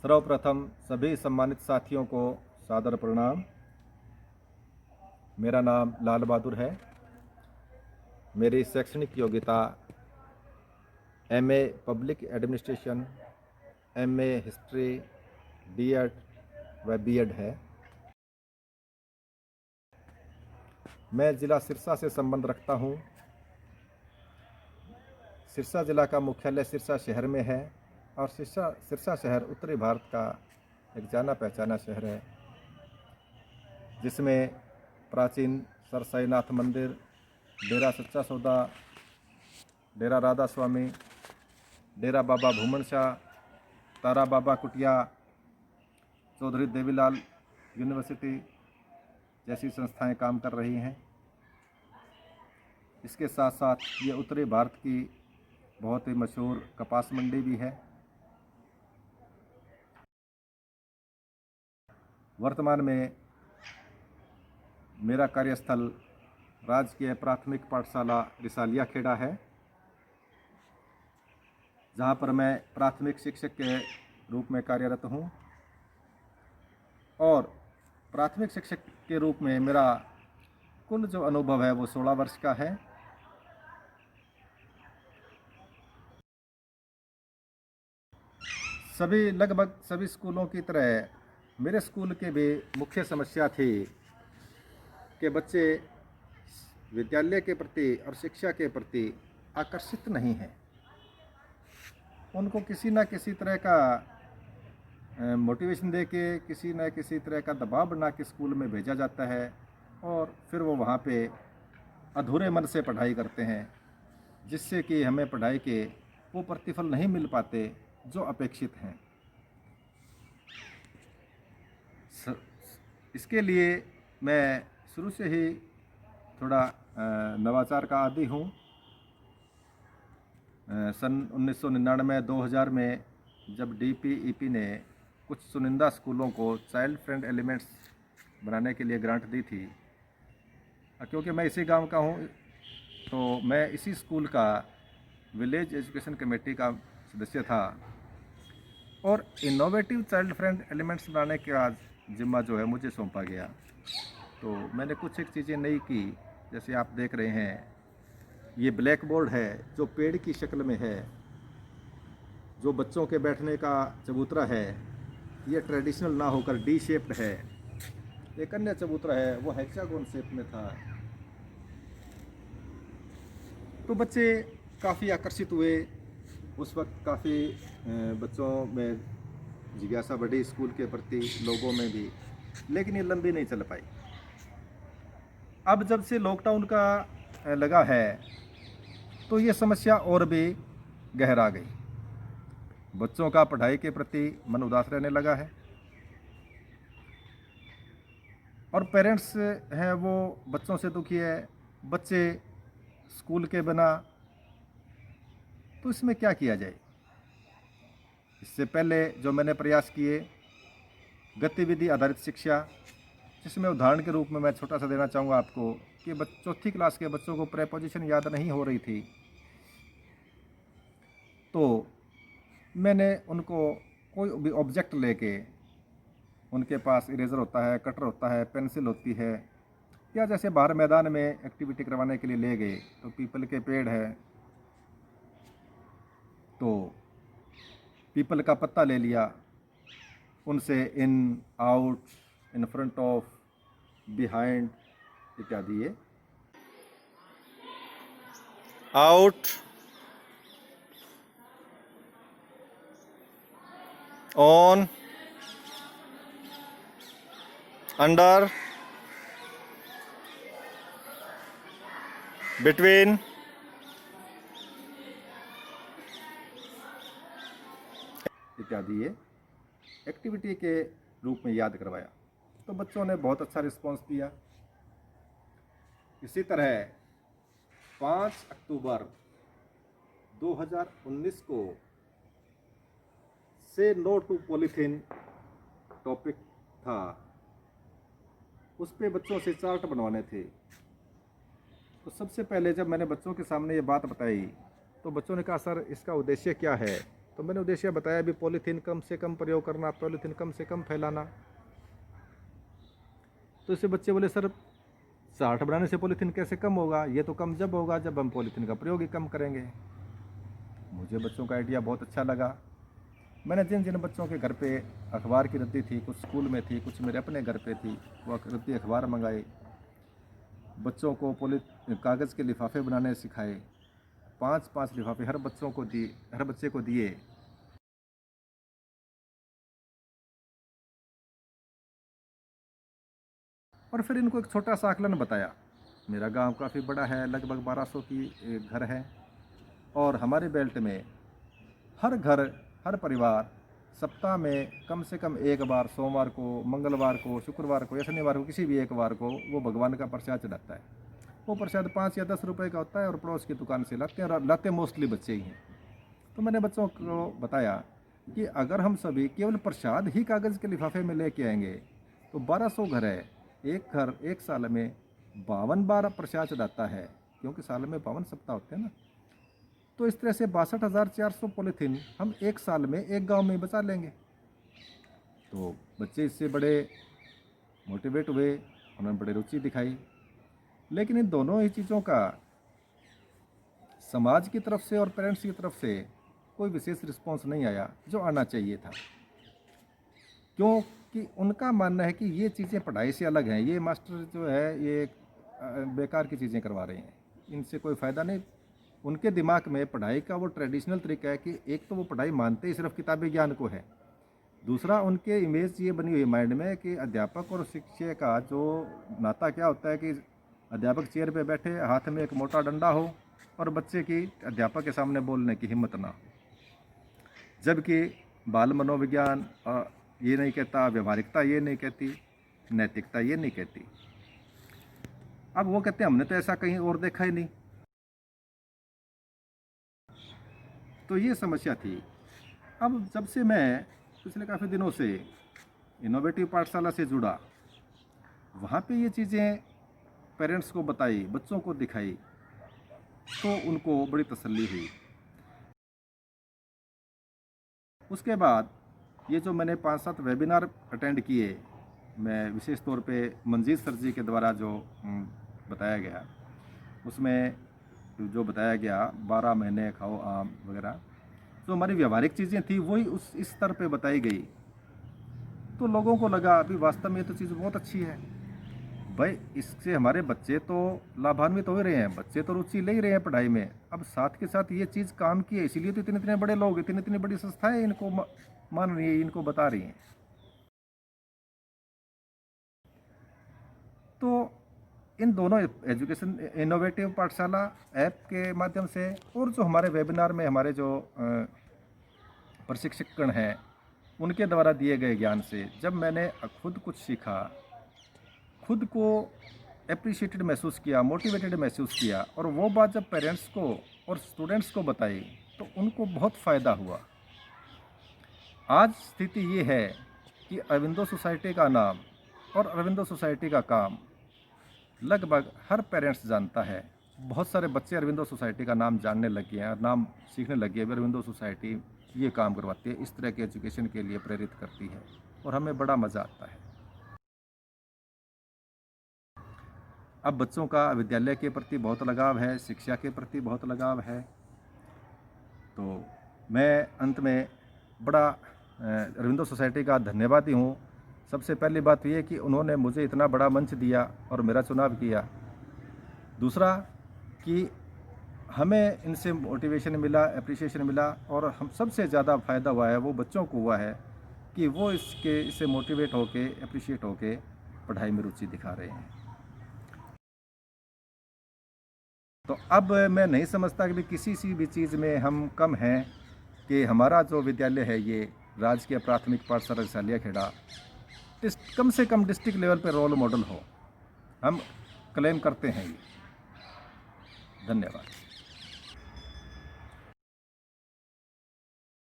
सर्वप्रथम सभी सम्मानित साथियों को सादर प्रणाम। मेरा नाम लाल बहादुर है। मेरी शैक्षणिक योग्यता MA public administration, MA history, BEd व बीएड है। मैं ज़िला सिरसा से संबंध रखता हूँ। सिरसा जिला का मुख्यालय सिरसा शहर में है और सिरसा शहर उत्तरी भारत का एक जाना पहचाना शहर है, जिसमें प्राचीन सरसाईनाथ मंदिर, डेरा सच्चा सौदा, डेरा राधा स्वामी, डेरा बाबा भूमन शाह, तारा बाबा कुटिया, चौधरी देवीलाल यूनिवर्सिटी जैसी संस्थाएं काम कर रही हैं। इसके साथ साथ ये उत्तरी भारत की बहुत ही मशहूर कपास मंडी भी है। वर्तमान में मेरा कार्यस्थल राजकीय प्राथमिक पाठशाला रिसालिया खेड़ा है, जहाँ पर मैं प्राथमिक शिक्षक के रूप में कार्यरत हूँ। और प्राथमिक शिक्षक के रूप में मेरा कुल जो अनुभव है वो 16 वर्ष का है। लगभग सभी स्कूलों की तरह मेरे स्कूल की भी मुख्य समस्या थी कि बच्चे विद्यालय के प्रति और शिक्षा के प्रति आकर्षित नहीं हैं। उनको किसी न किसी तरह का मोटिवेशन दे के, किसी न किसी तरह का दबाव बना के स्कूल में भेजा जाता है और फिर वो वहाँ पे अधूरे मन से पढ़ाई करते हैं, जिससे कि हमें पढ़ाई के वो प्रतिफल नहीं मिल पाते जो अपेक्षित हैं। इसके लिए मैं शुरू से ही थोड़ा नवाचार का आदी हूँ। सन 1999-2000 में जब DPEP ने कुछ चुनिंदा स्कूलों को चाइल्ड फ्रेंड एलिमेंट्स बनाने के लिए ग्रांट दी थी, क्योंकि मैं इसी गांव का हूँ, तो मैं इसी स्कूल का विलेज एजुकेशन कमेटी का सदस्य था और इनोवेटिव चाइल्ड फ्रेंड एलिमेंट्स बनाने का जिम्मा जो है मुझे सौंपा गया। तो मैंने कुछ एक चीज़ें नई की, जैसे आप देख रहे हैं ये ब्लैक बोर्ड है जो पेड़ की शक्ल में है, जो बच्चों के बैठने का चबूतरा है ये ट्रेडिशनल ना होकर डी शेप्ड है। एक अन्य चबूतरा है वो हेक्सागोन शेप में था। तो बच्चे काफ़ी आकर्षित हुए। उस वक्त काफ़ी बच्चों में जिज्ञासा बढ़ी स्कूल के प्रति, लोगों में भी, लेकिन ये लंबी नहीं चल पाई। अब जब से लॉकडाउन का लगा है तो ये समस्या और भी गहरा गई। बच्चों का पढ़ाई के प्रति मन उदास रहने लगा है और पेरेंट्स हैं वो बच्चों से दुखी है। बच्चे स्कूल के बिना, तो इसमें क्या किया जाए? इससे पहले जो मैंने प्रयास किए, गतिविधि आधारित शिक्षा, जिसमें उदाहरण के रूप में मैं छोटा सा देना चाहूँगा आपको कि चौथी क्लास के बच्चों को प्रेपोजिशन याद नहीं हो रही थी, तो मैंने उनको कोई भी ऑब्जेक्ट लेके, उनके पास इरेज़र होता है, कटर होता है, पेंसिल होती है, या जैसे बाहर मैदान में एक्टिविटी करवाने के लिए ले गए तो पीपल के पेड़ है तो पीपल का पत्ता ले लिया, उनसे in, out, in front of, behind इत्यादि ये आउट, ऑन, अंडर, बिटवीन, इत्यादि ये एक्टिविटी के रूप में याद करवाया। तो बच्चों ने बहुत अच्छा रिस्पांस दिया। इसी तरह 5 अक्टूबर 2019 को से नो टू पॉलीथीन टॉपिक था, उस पे बच्चों से चार्ट बनवाने थे। तो सबसे पहले जब मैंने बच्चों के सामने ये बात बताई तो बच्चों ने कहा, सर इसका उद्देश्य क्या है? तो मैंने उद्देश्य बताया भी पॉलीथीन कम से कम प्रयोग करना, पॉलीथीन कम से कम फैलाना। तो इससे बच्चे बोले सर चार्ट बनाने से पॉलीथीन कैसे कम होगा, ये तो कम जब होगा जब हम पॉलीथीन का प्रयोग ही कम करेंगे। मुझे बच्चों का आइडिया बहुत अच्छा लगा। मैंने जिन जिन बच्चों के घर पे अखबार की रद्दी थी, कुछ स्कूल में थी, कुछ मेरे अपने घर पे थी, वो रद्दी अखबार मंगाए, बच्चों को कागज़ के लिफाफे बनाने सिखाए, 5-5 लिफाफे हर बच्चे को दिए। और फिर इनको एक छोटा सा आकलन बताया। मेरा गांव काफ़ी बड़ा है, लगभग 1200 की घर है, और हमारे बेल्ट में हर घर, हर परिवार सप्ताह में कम से कम एक बार, सोमवार को, मंगलवार को, शुक्रवार को या शनिवार को, किसी भी एक बार को वो भगवान का प्रसाद चढ़ाता है। वो प्रसाद 5 या 10 रुपए का होता है और पड़ोस की दुकान से लाते हैं, और लाते मोस्टली बच्चे ही हैं। तो मैंने बच्चों को बताया कि अगर हम सभी केवल प्रसाद ही कागज़ के लिफाफे में लेके आएंगे तो 1200 घर है, एक घर एक साल में 52 बार प्रसाद चढ़ाता है, क्योंकि साल में 52 सप्ताह होते हैं ना। तो इस तरह से 62,400 पॉलीथीन हम एक साल में एक गांव में बचा लेंगे। तो बच्चे इससे बड़े मोटिवेट हुए, उन्होंने बड़ी रुचि दिखाई। लेकिन इन दोनों ही चीज़ों का समाज की तरफ से और पेरेंट्स की तरफ से कोई विशेष रिस्पॉन्स नहीं आया जो आना चाहिए था, क्योंकि उनका मानना है कि ये चीज़ें पढ़ाई से अलग हैं, ये मास्टर जो है ये बेकार की चीज़ें करवा रहे हैं, इनसे कोई फ़ायदा नहीं। उनके दिमाग में पढ़ाई का वो ट्रेडिशनल तरीका है कि एक तो वो पढ़ाई मानते ही सिर्फ किताबी ज्ञान को है, दूसरा उनके इमेज ये बनी हुई माइंड में कि अध्यापक और शिक्षक का जो नाता क्या होता है कि अध्यापक चेयर पे बैठे, हाथ में एक मोटा डंडा हो और बच्चे की अध्यापक के सामने बोलने की हिम्मत ना हो। जबकि बाल मनोविज्ञान ये नहीं कहता, व्यवहारिकता ये नहीं कहती, नैतिकता ये नहीं कहती। अब वो कहते हैं हमने तो ऐसा कहीं और देखा ही नहीं। तो ये समस्या थी। अब जब से मैं पिछले काफ़ी दिनों से इनोवेटिव पाठशाला से जुड़ा, वहाँ पे ये चीज़ें पेरेंट्स को बताई, बच्चों को दिखाई, तो उनको बड़ी तसल्ली हुई। उसके बाद ये जो मैंने 5-7 वेबिनार अटेंड किए, मैं विशेष तौर पे मंजीत सर जी के द्वारा जो बताया गया, उसमें जो बताया गया 12 महीने खाओ आम वगैरह, जो हमारी व्यवहारिक चीज़ें थी वही इस स्तर पे बताई गई। तो लोगों को लगा अभी वास्तव में ये तो चीज़ बहुत अच्छी है भाई, इससे हमारे बच्चे तो लाभान्वित हो रहे हैं, बच्चे तो रुचि ले ही रहे हैं पढ़ाई में। अब साथ के साथ ये चीज़ काम की है, इसीलिए तो इतने इतने बड़े लोग, इतनी इतनी बड़ी संस्थाएं इनको मान रही है, इनको बता रही हैं। तो इन दोनों एजुकेशन इनोवेटिव पाठशाला ऐप के माध्यम से और जो हमारे वेबिनार में हमारे जो प्रशिक्षकगण हैं उनके द्वारा दिए गए ज्ञान से जब मैंने खुद कुछ सीखा, खुद को एप्रिशिएटेड महसूस किया, मोटिवेटेड महसूस किया, और वो बात जब पेरेंट्स को और स्टूडेंट्स को बताई तो उनको बहुत फ़ायदा हुआ। आज स्थिति ये है कि अरविंदो सोसाइटी का नाम और अरविंदो सोसाइटी का काम लगभग हर पेरेंट्स जानता है। बहुत सारे बच्चे अरविंदो सोसाइटी का नाम जानने लग गए हैं, नाम सीखने लग गए हैं। अरविंदो सोसाइटी ये काम करवाती है, इस तरह के एजुकेशन के लिए प्रेरित करती है, और हमें बड़ा मज़ा आता है। अब बच्चों का विद्यालय के प्रति बहुत लगाव है, शिक्षा के प्रति बहुत लगाव है। तो मैं अंत में बड़ा अरविंदो सोसाइटी का धन्यवादी हूँ। सबसे पहली बात यह कि उन्होंने मुझे इतना बड़ा मंच दिया और मेरा चुनाव किया। दूसरा कि हमें इनसे मोटिवेशन मिला, एप्रिसिएशन मिला, और हम सबसे ज़्यादा फ़ायदा हुआ है वो बच्चों को हुआ है कि वो इससे मोटिवेट होके, एप्रिशिएट होके पढ़ाई में रुचि दिखा रहे हैं। तो अब मैं नहीं समझता कि किसी सी भी चीज़ में हम कम हैं कि हमारा जो विद्यालय है ये राजकीय प्राथमिक पाठशाला सालियाखेड़ा कम से कम डिस्ट्रिक्ट लेवल पर रोल मॉडल हो, हम क्लेम करते हैं ये। धन्यवाद।